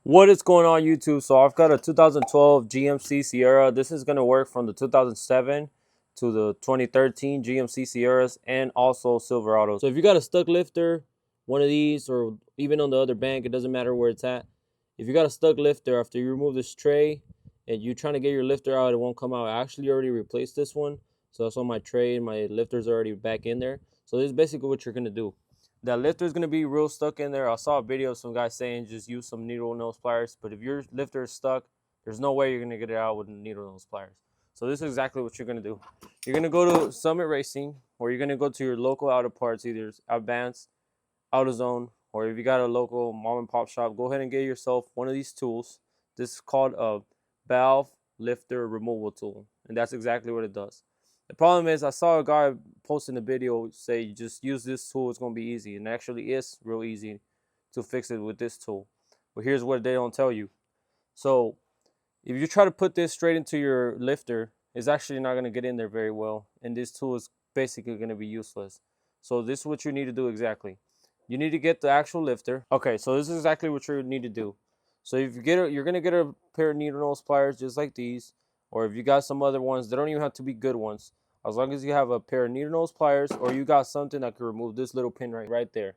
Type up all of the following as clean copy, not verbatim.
What is going on, YouTube? So I've got a 2012 GMC Sierra. This is going to work from the 2007 to the 2013 GMC Sierras and also Silverado. So if you got a stuck lifter, one of these, or even on the other bank, it doesn't matter where it's at. If you got a stuck lifter, after you remove this tray and you're trying to get your lifter out, it won't come out. I actually already replaced this one. So that's on my tray and my lifter's already back in there. So this is basically what you're going to do. That lifter is going to be real stuck in there. I saw a video of some guy saying just use some needle nose pliers, but if your lifter is stuck, there's no way you're going to get it out with needle nose pliers. So this is exactly what you're going to do. You're going to go to Summit Racing, or you're going to go to your local auto parts, either Advanced, AutoZone, or if you got a local mom and pop shop, go ahead and get yourself one of these tools. This is called a valve lifter removal tool, and that's exactly what it does. The problem is, I saw a guy posting a video say you just use this tool, it's going to be easy. And it actually is real easy to fix it with this tool. But here's what they don't tell you. So if you try to put this straight into your lifter, it's actually not going to get in there very well. And this tool is basically going to be useless. So this is what you need to do exactly. You need to get the actual lifter. Okay, so this is exactly what you need to do. So if you get you're going to get a pair of needle nose pliers just like these. Or if you got some other ones, they don't even have to be good ones. As long as you have a pair of needle nose pliers, or you got something that can remove this little pin right there.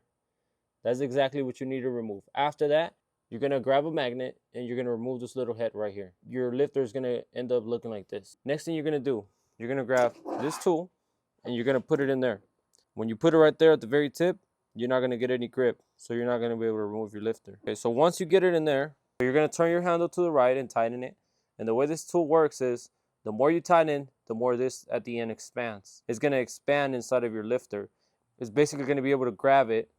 That's exactly what you need to remove. After that, you're going to grab a magnet and you're going to remove this little head right here. Your lifter is going to end up looking like this. Next thing you're going to do, you're going to grab this tool and you're going to put it in there. When you put it right there at the very tip, you're not going to get any grip. So you're not going to be able to remove your lifter. Okay, so once you get it in there, you're going to turn your handle to the right and tighten it. And the way this tool works is, the more you tighten, the more this at the end expands. It's going to expand inside of your lifter. It's basically going to be able to grab it,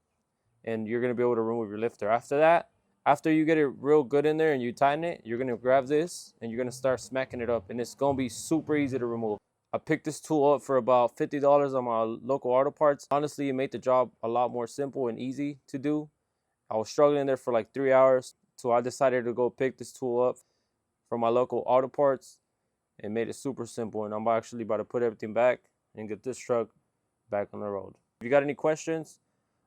and you're going to be able to remove your lifter. After that, after you get it real good in there and you tighten it, you're going to grab this, and you're going to start smacking it up. And it's going to be super easy to remove. I picked this tool up for about $50 on my local auto parts. Honestly, it made the job a lot more simple and easy to do. I was struggling there for like 3 hours, so I decided to go pick this tool up from my local auto parts and made it super simple. And I'm actually about to put everything back and get this truck back on the road. If you got any questions,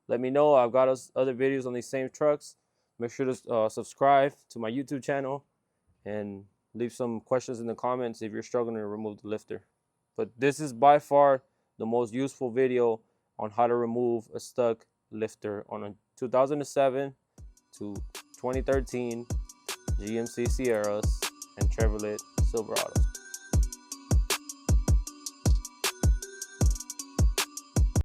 let me know. I've got other videos on these same trucks. Make sure to subscribe to my YouTube channel and leave some questions in the comments if you're struggling to remove the lifter. But this is by far the most useful video on how to remove a stuck lifter on a 2007 to 2013 GMC Sierras and Chevrolet Silverados.